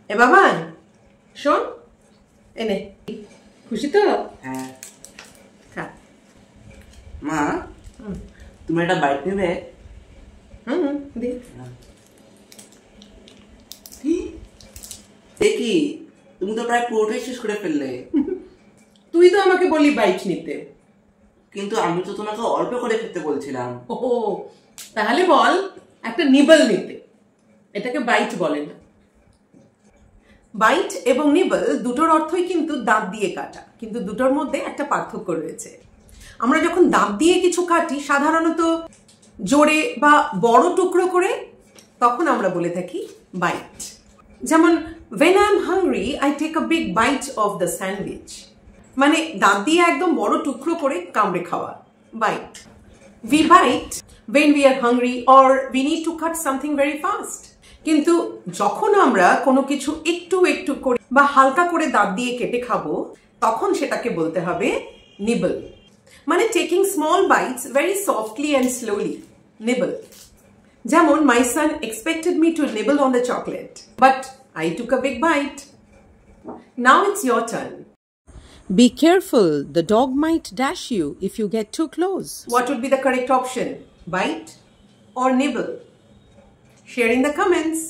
এ বাবান শোন, এনে খুশি তো? হ্যাঁ। খা। মা, তুমি একটা বাইট নেবে? দে। দেখি, তুমি তো প্রায় পুরোটাই শেষ করে ফেললে। তুই তো আমাকে বললি বাইট নিতে। কিন্তু আমি তো তোমাকে অল্প করে খেতে বলছিলাম। ও তাহলে বল একটা নিবল নিতে। এটাকে বাইট বলে না। বাইট এবং নিবল দুটোর অর্থই কিন্তু দাঁত দিয়ে কাটা, কিন্তু দুটোর মধ্যে একটা পার্থক্য রয়েছে। আমরা যখন দাঁত দিয়ে কিছু কাটি সাধারণত জোরে বা বড় টুকরো করে, তখন আমরা বলে থাকি বাইট। যেমন when I'm hungry I take a big bite of the sandwich, মানে দাঁত দিয়ে একদম বড় টুকরো করে কামড়ে খাওয়া, byte. We bite when we are hungry or we need to cut something very fast, কিন্তু যখন আমরা কোনো কিছু একটু একটু করে বা হালকা করে দাঁত দিয়ে কেটে খাবো তখন সেটাকে বলতে হবে nibble, মানে taking small bites very softly and slowly, nibble. যেমন my son expected me to nibble on the chocolate, but I took a big bite. Now it's your turn. Be careful, the dog might dash you if you get too close. What would be the correct option? Bite or nibble? Share in the comments.